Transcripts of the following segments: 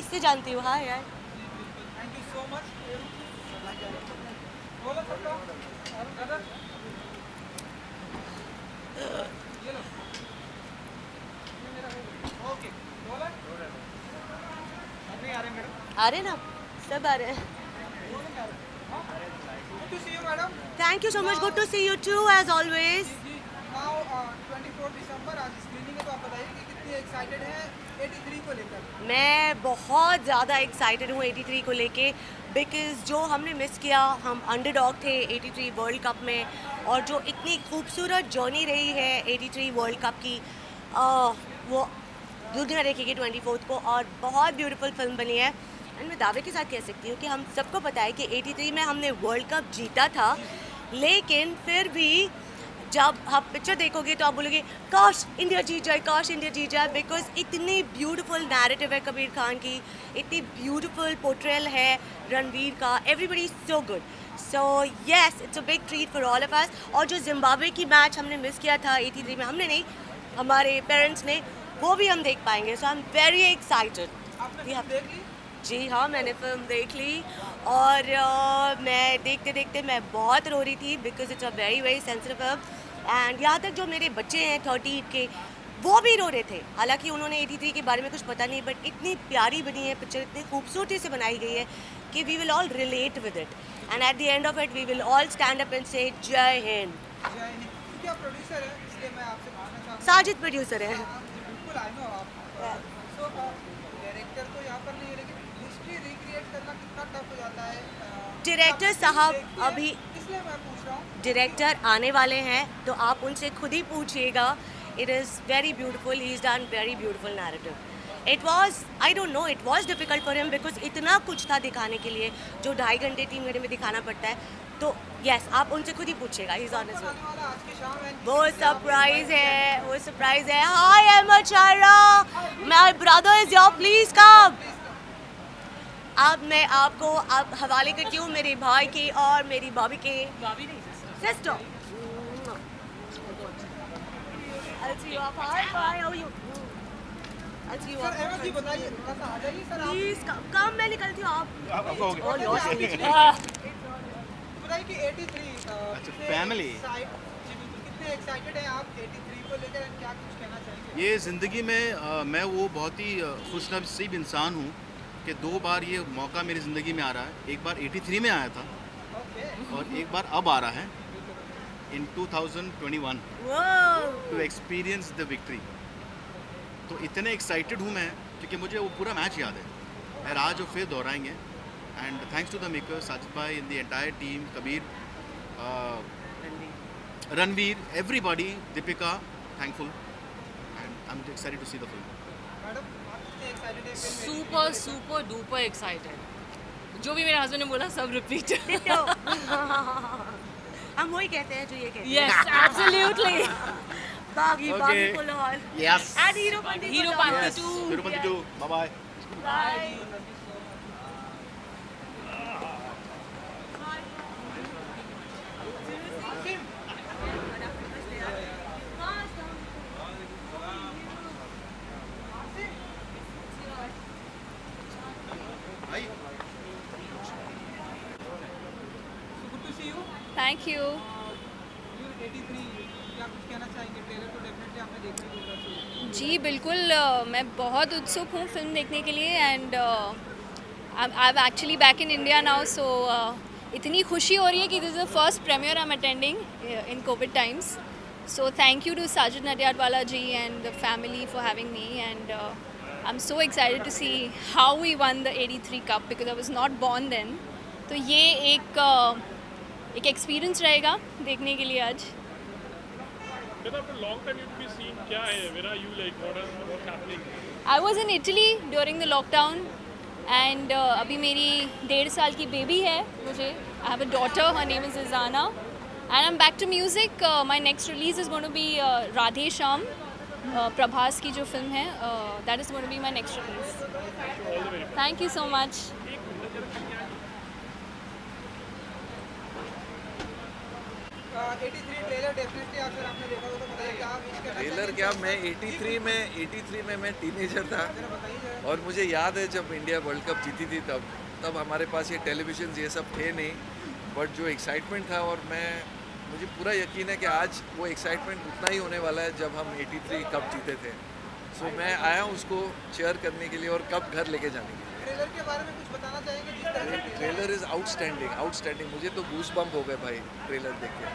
से जानती हूँ। हाँ यार। Thank you so much. बोलो सबका ब्रदर, ये लो, ये मेरा हो गया। ओके बोलो, नहीं आ रहे मैडम, आ रहे ना, सब आ रहे हैं। बोलो नहीं आ रहे। हाँ, good to see you madam. Thank you so much, good to see you too as always. जी जी, नाउ 24 दिसंबर आज स्क्रीनिंग है, तो आप बताइए कि कितनी एक्साइटेड हैं 83 को लेकर। मैं बहुत ज़्यादा एक्साइटेड हूँ 83 को लेके, बिकॉज़ जो हमने मिस किया, हम अंडरडॉग थे 83 वर्ल्ड कप में, और जो इतनी खूबसूरत जर्नी रही है 83 वर्ल्ड कप की, वो दुनिया देखेगी 24 को, और बहुत ब्यूटीफुल फिल्म बनी है। एंड मैं दावे के साथ कह सकती हूँ कि हम सबको पता है कि 83 में हमने वर्ल्ड कप जीता था, लेकिन फिर भी जब आप पिक्चर देखोगे तो आप बोलोगे काश इंडिया जीत जाए, काश इंडिया जीत जाए, बिकॉज इतनी ब्यूटीफुल नैरेटिव है कबीर खान की, इतनी ब्यूटीफुल पोर्ट्रेयल है रणवीर का, everybody so good. So yes, it's a big treat for all of us. और जो जिम्बाब्वे की मैच हमने मिस किया था 83 में, हमने नहीं, हमारे पेरेंट्स ने, वो भी हम देख पाएंगे। सो आई एम वेरी एक्साइटेड। आपने फिल्म देख ली? जी हाँ, मैंने फिल्म देख ली, और मैं देखते देखते मैं बहुत रो रही थी, because it's a very very sensitive film. And यहाँ तक जो मेरे बच्चे हैं 30 के, वो भी रो रहे थे। हालांकि उन्होंने 83 के बारे में कुछ पता नहीं, बट इतनी प्यारी बनी है पिक्चर, इतनी खूबसूरती से बनाई गई है कि we will all relate with it, and at the end of it we will all stand up and say जय हिंद। जय हिंद। क्योंकि आप प्रोड्यूसर हैं, इसलिए मैं आपसे पूछना चाहूँगा। साजिद प्रोड्यूसर है। हाँ, जी बिल्कुल, आई नो आप। सो डायरेक्टर तो यहाँ पर नहीं है, लेकिन हिस्ट्री रिक्रिएट करना कितना टफ हो जाता है? डायरेक्टर आपने साहब देखी है, अभी इसलिए मैं पूछ रहा हूँ। डायरेक्टर आने वाले हैं, तो आप उनसे खुद ही पूछिएगा। It is very beautiful, he is done very beautiful narrative. It was, I don't know, it was difficult for him, because इतना कुछ था दिखाने के लिए जो 2.5 घंटे 3 घंटे में दिखाना पड़ता है। तो यस, आप उनसे खुद ही पूछिएगा, he is on his way. आने वाला आज की शाम है। वो सरप्राइज है, वो सरप्राइज है। Hi Ahmed Shaira, my brother is your, please come. अब मैं आपको अब हवाले करती हूँ मेरे भाई के और मेरी भाभी के, sister. I'll see you up. Hi, bye. How are you? I'll see you sir up. Ahmed ji बताइए, थोड़ा सा आ जाइए सर आप। Please come, मैं निकलती हूँ, आप। और Lord. बताइए कि 83 अच्छा, family। जी बिल्कुल, कितने एक्साइटेड हैं आप 83 को लेकर, and क्या कुछ कहना चाहेंगे? ये ज़िंदगी में मैं वो बहुत ही खुशनसीब इंसान हूँ कि 2 बार ये मौका मेरी ज़िंदगी में आ रहा है। एक बार 83 में आया था, ओके, और एक बार अब आ रहा है इन 2021 Whoa. To experience the victory. तो इतने एक्साइटेड हूँ मैं, क्योंकि मुझे वो पूरा मैच याद है, और आज वो फिर दोहराएंगे। And thanks to the maker, Sajid भाई, in the entire team, Kabir, Ranveer, everybody, Deepika, thankful, and I am excited to see the film. Madam आप कितने एक्साइटेड हैं film super super duper excited. जो भी मेरे हस्बैंड ने बोला सब रिपीट। हम वही कहते हैं जो ये कहते हैं। Yes, absolutely. बागी Okay. बागी full all. Yes. And Hirupati Hero full all. Pandi Yes. too. Tirupati too. Bye bye. Bye. Bye. Good to see you. Thank you. 83 क्या कुछ कहना चाहेंगे? ट्रेलर तो डेफिनेटली आपने देखा ही होगा। जी बिल्कुल, मैं बहुत उत्सुक हूँ फिल्म देखने के लिए, and I am actually back in India now, so इतनी खुशी हो रही है कि this is the first premiere I am attending in COVID times. So thank you to Sajid Nadyadwala ji and the family for having me, and I'm so excited to see how we won the 83 Cup because I was not born then. तो ये एक experience रहेगा देखने के लिए आज. Then after a long time you've been seeing क्या है? Where are you, like what's happening? I was in Italy during the lockdown, and अभी मेरी 1.5 साल की बेबी है मुझे. I have a daughter, her name is Izana. And I'm back to music. My next release is going to be Radhe Shyam, Prabhas की जो film है. That is going to be my next release. Thank you so much. 83 trailer definitely अगर आपने देखा हो तो बताइए क्या आप इसके ट्रेलर क्या, मैं 83 में मैं टीनेजर था और मुझे याद है जब इंडिया वर्ल्ड कप जीती थी तब हमारे पास ये टेलीविज़न ये सब थे नहीं, बट जो एक्साइटमेंट था और मुझे पूरा यकीन है कि आज वो एक्साइटमेंट उतना ही होने वाला है जब हम 83 कप जीते थे। सो मैं आया हूँ उसको चेयर करने के लिए और कप घर लेके जाने के लिए। ट्रेलर के बारे में कुछ बताना चाहेंगे जिस तरह से ट्रेलर इज़ आउटस्टैंडिंग। मुझे तो गूस बम्प हो गए भाई ट्रेलर देख के।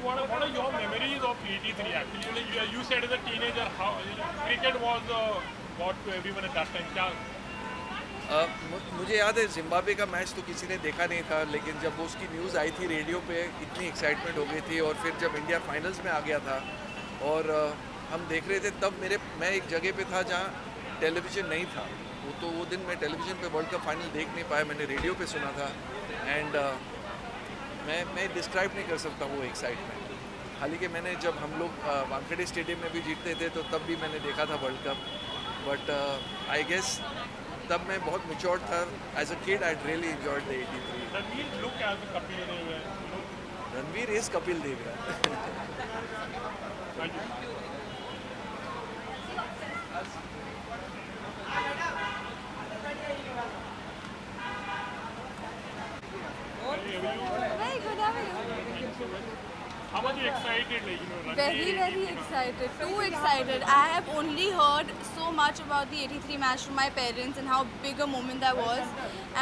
What are your memories of 83 actually? You said as a teenager, how cricket was what to everyone at that time. क्या मुझे याद है जिम्बाब्वे का मैच तो किसी ने देखा नहीं था, लेकिन जब वो उसकी न्यूज़ आई थी रेडियो पे इतनी एक्साइटमेंट हो गई थी, और फिर जब इंडिया फाइनल्स में आ गया था और हम देख रहे थे तब मैं एक जगह पे था जहाँ टेलीविज़न नहीं था। वो दिन मैं टेलीविज़न पे वर्ल्ड कप फाइनल देख नहीं पाया, मैंने रेडियो पे सुना था। एंड मैं डिस्क्राइब नहीं कर सकता वो एक्साइटमेंट। हालांकि मैंने जब हम लोग वानखेड़े स्टेडियम में भी जीतते थे तो तब भी मैंने देखा था world cup, but I guess तब मैं बहुत मैच्योर था। As a kid I really enjoyed the 83। Ranveer look as a Kapil Dev है. रणवीर इज कपिल देव यार। Thank you. Very good, how are you? How much you excited, like, Ranveer? Very excited. Too excited. I have only heard so much about the 83 match from my parents and how big a moment that was.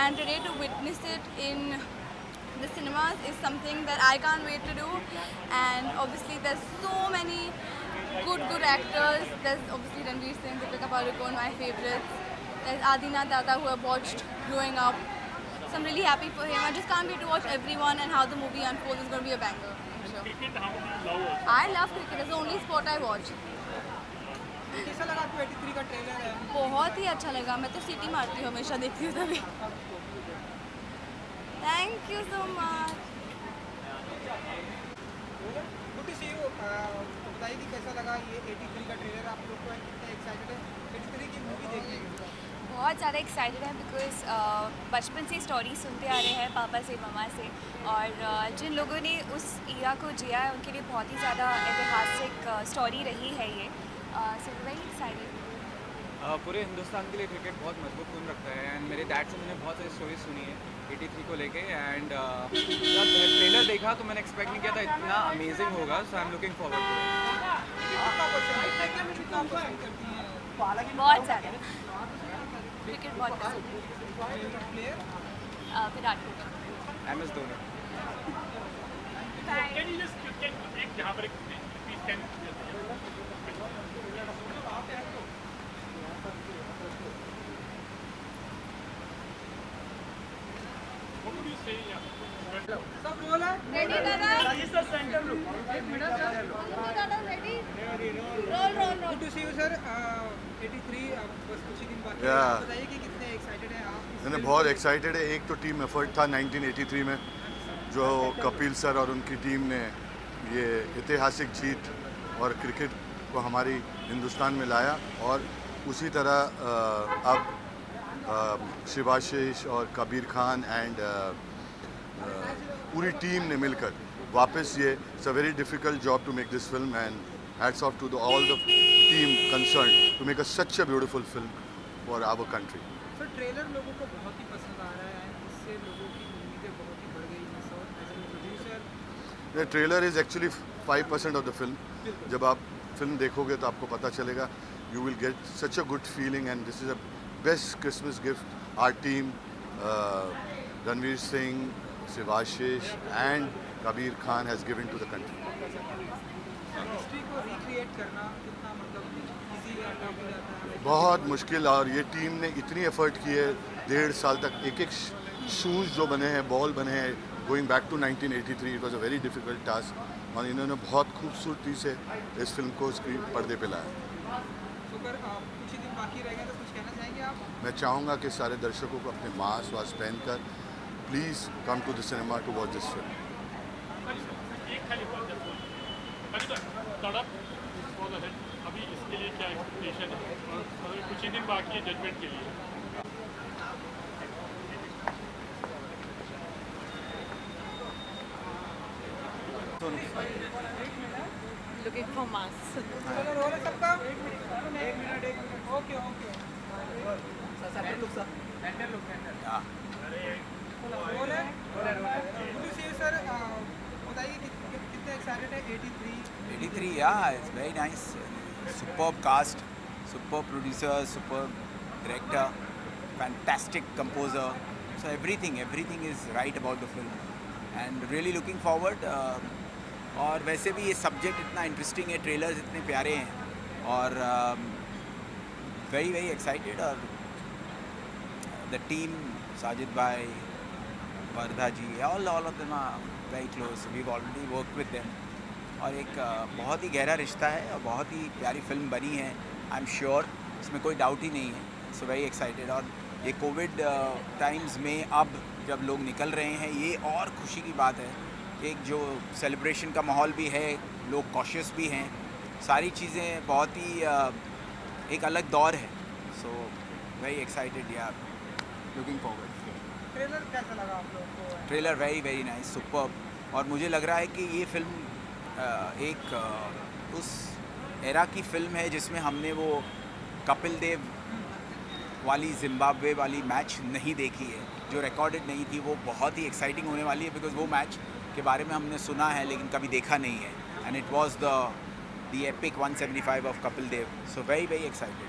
And today to witness it in the cinemas is something that I can't wait to do. And obviously there's so many good actors. There's obviously Ranveer Singh, Deepika Padukone, my favorites. There's Adina Tata, who I watched growing up. So I'm really happy for him. I just can't wait to watch everyone and how the movie unfolds. It's going to be a banger, I'm sure. Cricket, how much you love it? I love cricket. It's the only sport I watch. कैसा लगा आपको 83 का trailer है? बहुत ही अच्छा लगा. मैं तो सीटी मारती हूँ हमेशा देखती हूँ तभी. Thank you so much. Good to see you. बताइए कि कैसा लगा ये 83 का ट्रेलर आप लोग को, कितने एक्साइटेड है 83 की मूवी देखने के लिए? बहुत ज़्यादा एक्साइटेड है बिकॉज बचपन से स्टोरी सुनते आ रहे हैं पापा से मम्मा से, और जिन लोगों ने उस ईरा को जिया है उनके लिए बहुत ही ज़्यादा ऐतिहासिक स्टोरी रही है ये. सो वेरी एक्साइटेड. पूरे हिंदुस्तान के लिए क्रिकेट बहुत मजबूत खून रखता है एंड मेरे डैड से मैंने बहुत सारी स्टोरीज सुनी है 83 को लेके एंड जब ट्रेलर देखा तो मैंने एक्सपेक्ट नहीं किया था इतना अमेजिंग होगा. So I am looking forward to बहुत ज़्यादा क्रिकेट बहुत पसंद प्लेयर है. Virat Kohli. MS Dhoni. Can you just एक जहाँ पर please can what would you say? Yeah. सब रोल है? Ready, Dada? Dada, ready? Roll. Good to see you sir. 83 बस कुछ ही दिन बाकी है। Yeah. बताइए कि कितने एक्साइटेड हैं आप? मैंने बहुत एक्साइटेड है। एक तो टीम एफर्ट था 1983 में जो कपिल सर और उनकी टीम ने ये ऐतिहासिक जीत और क्रिकेट को हमारी हिंदुस्तान में लाया, और उसी तरह अब शिवाशीष और कबीर खान एंड पूरी टीम ने मिलकर वापस ये it's a very difficult job to make this film and hats off to all the team concern to make a such a beautiful film for our country. Sir trailer लोगों को बहुत ही पसंद आ रहा है, इससे लोगों की उम्मीदें बहुत ही बढ़ गई हैं sir as a producer. The trailer is actually 5% of the film. जब आप फिल्म देखोगे तो आपको पता चलेगा. You will get such a good feeling and this is a best Christmas gift our team Ranveer Singh, शिवाशीष and Kabir Khan has given to the country. History को recreate करना कितना मतलब इजी या टफ हो जाता है? बहुत मुश्किल, और ये टीम ने इतनी एफर्ट की है 1.5 साल तक. एक शूज़ जो बने हैं, बॉल बने हैं, going back to 1983 it was a very difficult task, और इन्होंने बहुत खूबसूरती से इस फिल्म को स्क्रीन पर्दे पे लाया. तो सर कुछ ही दिन बाकी रह गए तो कुछ कहना चाहेंगे आप? मैं चाहूँगा कि सारे दर्शकों को अपने मास्क वास्क पहनकर please come to the cinema to watch this film. एक खाली बात है तड़प फॉर द हिट, अभी इसके लिए क्या एक्सपेक्टेशन है? और कुछ ही दिन बाकी है जजमेंट के लिए. Looking for mass. चलो रोल है सबका एक मिनट ओके ओके रोल है good to see you sir बताइए कितने एक्साइटेड है 83 yeah, it's very nice. Superb cast, superb producer, superb director, fantastic composer. So everything is right about the film. And really looking forward. और वैसे भी ये subject इतना interesting है, trailers इतने प्यारे हैं और वेरी एक्साइटेड. और द टीम, साजिद भाई, Warda ji, all of them are very close. We already work with them और एक बहुत ही गहरा रिश्ता है और बहुत ही प्यारी फिल्म बनी है. आई एम श्योर, इसमें कोई डाउट ही नहीं है. सो वेरी एक्साइटेड. और ये कोविड टाइम्स में अब जब लोग निकल रहे हैं, ये और खुशी की बात है. एक जो सेलिब्रेशन का माहौल भी है, लोग कॉशियस भी हैं, सारी चीज़ें बहुत ही एक अलग दौर है. सो वेरी एक्साइटेड यार, लुकिंग फॉरवर्ड. ट्रेलर कैसा लगा आप लोगों को? Trailer very nice, superb. और मुझे लग रहा है कि ये फिल्म एक उस एरा की फिल्म है जिसमें हमने वो कपिल देव वाली जिम्बाब्वे वाली मैच नहीं देखी है, जो रिकॉर्डेड नहीं थी. वो बहुत ही एक्साइटिंग होने वाली है बिकॉज वो मैच के बारे में हमने सुना है लेकिन कभी देखा नहीं है. And it was the epic 175 of Kapil Dev. So very excited.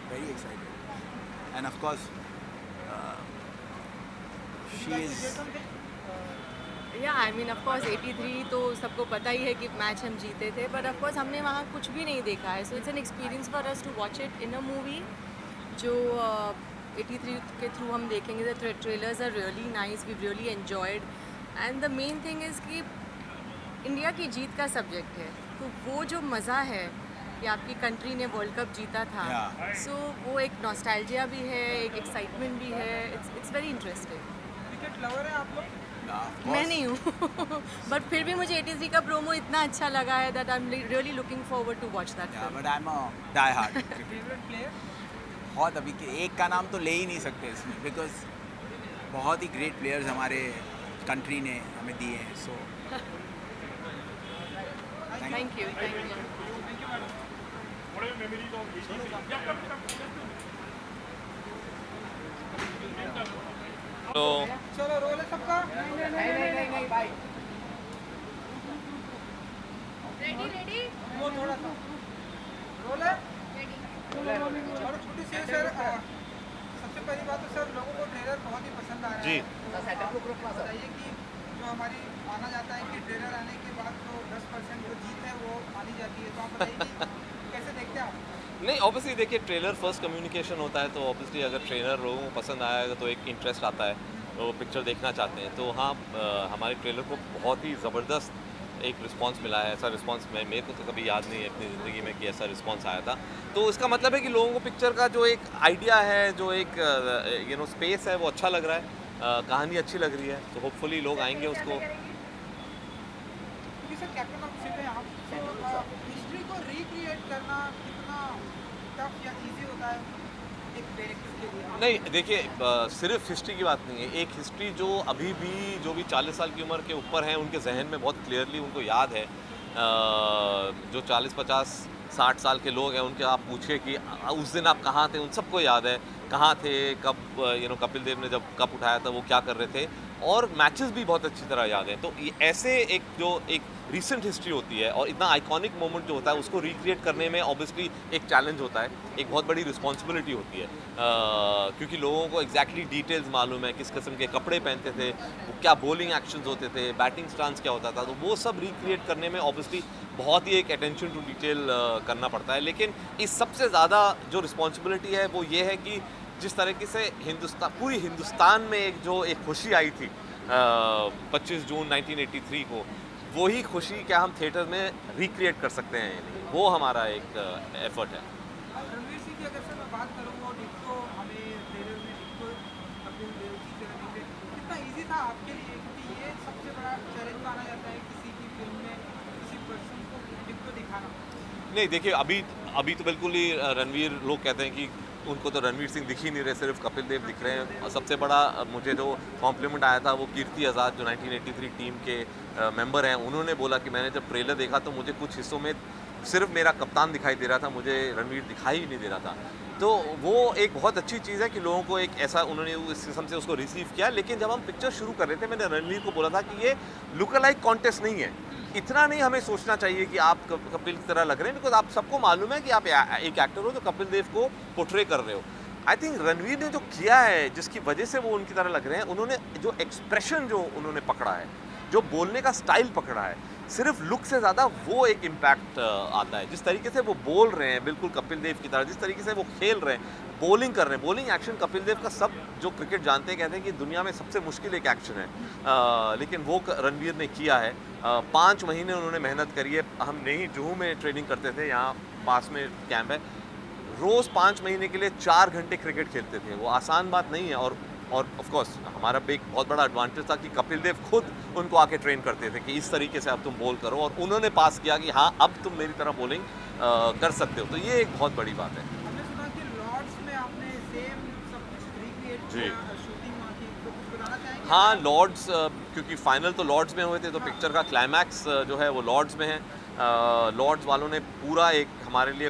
And of course she is Yeah, I mean of course 83 तो सबको पता ही है कि मैच हम जीते थे, बट ऑफ कोर्स हमने वहाँ कुछ भी नहीं देखा है. So it's an experience for us to watch it in a movie जो 83 के थ्रू हम देखेंगे. The trailers are really nice, we really enjoyed. And the main thing is कि इंडिया की जीत का सब्जेक्ट है, तो वो जो मज़ा है कि आपकी कंट्री ने वर्ल्ड कप जीता था, सो वो एक नॉस्टैल्जिया भी है, एक एक्साइटमेंट भी है. It's very interesting. Cricket lover है आप लोग? मैं नहीं हूँ बट फिर भी मुझे 83 का प्रोमो इतना अच्छा लगा है that I am really looking forward to watch that film. But I am a die hard. Favourite player? बहुत अभी के एक का नाम तो ले ही नहीं सकते इसमें बिकॉज बहुत ही ग्रेट प्लेयर्स हमारे कंट्री ने हमें दिए हैं. So thank you. What are your memories of 83? चलो रोल है सबका नहीं भाई. रेडी वो थोड़ा सा रोल है और छोटी सी सर. सबसे पहली बात तो सर लोगों को ट्रेलर बहुत ही पसंद आ रहा है. बताइए कि जो हमारी माना जाता है कि ट्रेलर आने के बाद जो 10% जो जीत है वो मानी जाती है, तो आप बताइए कि कैसे देखते हैं आप? नहीं, ऑब्वियसली देखिए ट्रेलर फर्स्ट कम्युनिकेशन होता है, तो ऑब्वियसली अगर ट्रेलर लोगों को पसंद आएगा तो एक इंटरेस्ट आता है, वो पिक्चर देखना चाहते हैं. तो हाँ, हमारे ट्रेलर को बहुत ही ज़बरदस्त एक रिस्पांस मिला है. ऐसा रिस्पांस मेरे को तो कभी याद नहीं है अपनी ज़िंदगी में कि ऐसा रिस्पांस आया था. तो इसका मतलब है कि लोगों को पिक्चर का जो एक आइडिया है, जो एक स्पेस है, वो अच्छा लग रहा है, कहानी अच्छी लग रही है. तो होपफुली लोग आएंगे उसको. सर कैप्टन ऑफ शिप है आप, हिस्ट्री को रिक्रिएट करना कितना टफ या इजी होता है एक डायरेक्टर के लिए? नहीं देखिए, सिर्फ हिस्ट्री की बात नहीं है. एक हिस्ट्री जो अभी भी जो भी 40 साल की उम्र के ऊपर हैं उनके जहन में बहुत क्लियरली उनको याद है. जो 40, 50, 60 साल के लोग हैं उनके आप पूछिए कि उस दिन आप कहाँ थे, उन सबको याद है कहाँ थे, कब कपिल देव ने जब कप उठाया था वो क्या कर रहे थे. और मैचेस भी बहुत अच्छी तरह याद हैं. तो ऐसे एक रीसेंट हिस्ट्री होती है और इतना आइकॉनिक मोमेंट जो होता है उसको रिक्रिएट करने में ऑब्वियसली एक चैलेंज होता है, एक बहुत बड़ी रिस्पॉन्सिबिलिटी होती है. क्योंकि लोगों को एग्जैक्टली डिटेल्स मालूम है, किस किस्म के कपड़े पहनते थे, वो क्या बॉलिंग एक्शंस होते थे, बैटिंग स्टांस क्या होता था. तो वो सब रिक्रिएट करने में ऑब्वियसली बहुत ही एक अटेंशन टू डिटेल करना पड़ता है. लेकिन इस सबसे ज़्यादा जो रिस्पॉन्सिबिलिटी है वो ये है कि जिस तरीके से पूरी हिंदुस्तान में एक खुशी आई थी 25 जून 1983 को, वही खुशी क्या हम थिएटर में रिक्रिएट कर सकते हैं या नहीं, वो हमारा एक एफर्ट है. रणवीर सिंह की अगर से मैं बात करूँ, वो डिक्टो हमें ट्रेलर में डिक्टो कपिल देव की तरह दिखे, कितना इजी था आपके लिए? क्योंकि ये सबसे बड़ा चैलेंज माना जाता है किसी की फिल्म में किसी पर्सन को डिक्टो दिखाना. नहीं देखिए, अभी तो बिल्कुल ही रणवीर, लोग कहते हैं कि उनको तो रणवीर सिंह दिख ही नहीं रहे, सिर्फ कपिल देव दिख रहे हैं। और सबसे बड़ा मुझे जो कॉम्प्लीमेंट आया था वो कीर्ति आज़ाद जो 1983 टीम के मेंबर हैं, उन्होंने बोला कि मैंने जब ट्रेलर देखा तो मुझे कुछ हिस्सों में सिर्फ मेरा कप्तान दिखाई दे रहा था, मुझे रणवीर दिखाई ही नहीं दे रहा था। तो वो एक बहुत अच्छी चीज़ है कि लोगों को एक ऐसा उन्होंने इस किस्म से उसको रिसीव किया। लेकिन जब हम पिक्चर शुरू कर रहे थे मैंने रणवीर को बोला था कि ये लुक अलाइक कॉन्टेस्ट नहीं है, इतना नहीं हमें सोचना चाहिए कि आप कपिल की तरह लग रहे हैं, बिकॉज आप सबको मालूम है कि आप एक एक्टर हो जो कपिल देव को पोर्ट्रे कर रहे हो। आई थिंक रणवीर ने जो किया है जिसकी वजह से वो उनकी तरह लग रहे हैं, उन्होंने जो एक्सप्रेशन जो उन्होंने पकड़ा है, जो बोलने का स्टाइल पकड़ा है, सिर्फ लुक से ज़्यादा वो एक इम्पैक्ट आता है। जिस तरीके से वो बोल रहे हैं बिल्कुल कपिल देव की तरह, जिस तरीके से वो खेल रहे हैं, बॉलिंग कर रहे हैं, बॉलिंग एक्शन कपिल देव का सब जो क्रिकेट जानते हैं कहते हैं कि दुनिया में सबसे मुश्किल एक एक्शन है, लेकिन वो रणवीर ने किया है। 5 महीने उन्होंने मेहनत करी है। हम नहीं जुहू में ट्रेनिंग करते थे, यहाँ पास में कैंप है, रोज़ 5 महीने के लिए 4 घंटे क्रिकेट खेलते थे। वो आसान बात नहीं है। और ऑफ कोर्स हमारा एक बहुत बड़ा एडवांटेज था कि कपिल देव खुद उनको आके ट्रेन करते थे कि इस तरीके से अब तुम बॉल करो, और उन्होंने पास किया कि हाँ अब तुम मेरी तरह बॉलिंग कर सकते हो। तो ये एक बहुत बड़ी बात है। हमने सुना कि लॉर्ड्स में आपने सेम सब कुछ रिक्रिएट किया, शूटिंग वहाँ की, तो कुछ बताना चाहेंगे? हाँ, लॉर्ड्स, क्योंकि फाइनल तो लॉर्ड्स में हुए थे, तो पिक्चर का क्लाइमैक्स जो है वो लॉर्ड्स में है। लॉर्ड्स वालों ने पूरा एक हमारे लिए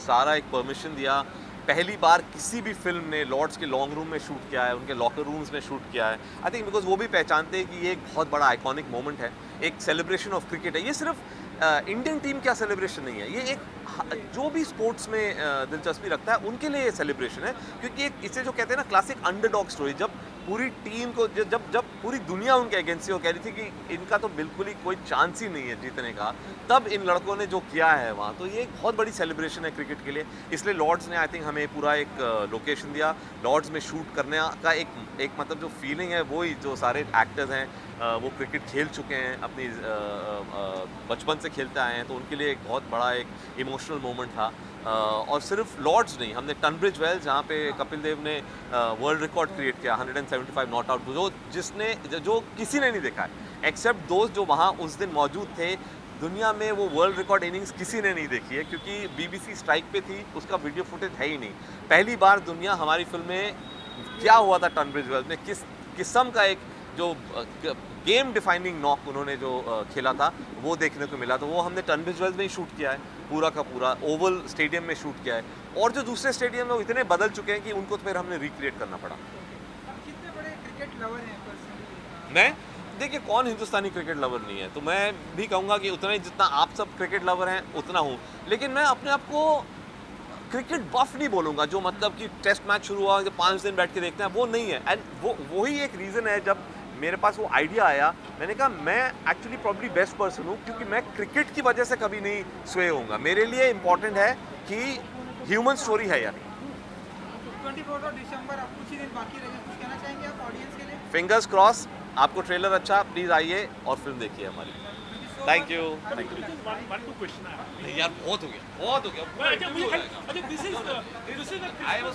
सारा एक परमिशन दिया। पहली बार किसी भी फिल्म ने लॉर्ड्स के लॉन्ग रूम में शूट किया है, उनके लॉकर रूम्स में शूट किया है। आई थिंक बिकॉज वो भी पहचानते हैं कि ये एक बहुत बड़ा आइकॉनिक मोमेंट है, एक सेलिब्रेशन ऑफ क्रिकेट है। ये सिर्फ इंडियन टीम का सेलिब्रेशन नहीं है, ये एक जो भी स्पोर्ट्स में दिलचस्पी रखता है उनके लिए ये सेलिब्रेशन है। क्योंकि एक इसे जो कहते हैं ना क्लासिक अंडरडॉग स्टोरी, जब पूरी टीम को जब पूरी दुनिया उनके अगेंस्ट हो कह रही थी कि इनका तो बिल्कुल ही कोई चांस ही नहीं है जीतने का, तब इन लड़कों ने जो किया है वहाँ, तो ये एक बहुत बड़ी सेलिब्रेशन है क्रिकेट के लिए। इसलिए लॉर्ड्स ने आई थिंक हमें पूरा एक लोकेशन दिया। लॉर्ड्स में शूट करने का एक मतलब जो फीलिंग है, वही जो सारे एक्टर्स हैं वो क्रिकेट खेल चुके हैं, अपनी बचपन से खेलते आए हैं, तो उनके लिए एक बहुत बड़ा एक इमोशनल मोमेंट था। और सिर्फ लॉर्ड्स नहीं, हमने टनब्रिज वेल जहाँ पे कपिल देव ने वर्ल्ड रिकॉर्ड क्रिएट किया 175 नॉट आउट, जो किसी ने नहीं देखा है एक्सेप्ट दोस्त जो वहाँ उस दिन मौजूद थे। दुनिया में वो वर्ल्ड रिकॉर्ड इनिंग्स किसी ने नहीं देखी है, क्योंकि BBC स्ट्राइक पे थी, उसका वीडियो फुटेज है ही नहीं। पहली बार दुनिया हमारी फिल्म में क्या हुआ था टनब्रिज वेल में, किस किस्म का एक जो गेम डिफाइनिंग नॉक उन्होंने जो खेला था वो देखने को मिला। तो वो हमने टनब्रिज वेल में ही शूट किया है, पूरा का पूरा ओवल स्टेडियम में शूट किया है। और जो दूसरे स्टेडियम है वो इतने बदल चुके हैं कि उनको तो फिर हमने रिक्रिएट करना पड़ा। कितने बड़े क्रिकेट लवर हैं पर्सनली? मैं देखिए, कौन हिंदुस्तानी क्रिकेट लवर नहीं है, तो मैं भी कहूँगा कि उतना ही जितना आप सब क्रिकेट लवर हैं उतना हूँ। लेकिन मैं अपने आप को क्रिकेट बफ नहीं बोलूँगा, जो मतलब कि टेस्ट मैच शुरू हुआ 5 दिन बैठ के देखते हैं, वो नहीं है। एंड वही एक रीज़न है जब मेरे पास वो आइडिया आया, मैंने कहा मैं एक्चुअली प्रॉब्ली बेस्ट पर्सन हूँ, क्योंकि मैं क्रिकेट की वजह से कभी नहीं स्वे होऊंगा। मेरे लिए इम्पॉर्टेंट है कि ह्यूमन स्टोरी है या नहीं। 24 दिसंबर, अब कुछ ही दिन बाकी रह गए, कुछ कहना चाहेंगे आप ऑडियंस के लिए? फिंगर्स क्रॉस, आपको ट्रेलर अच्छा, प्लीज़ आइए और फिल्म देखिए हमारी। Thank you. One two question I have. नहीं यार, बहुत हो गया, बहुत हो गया। Well, अच्छा, this is the I was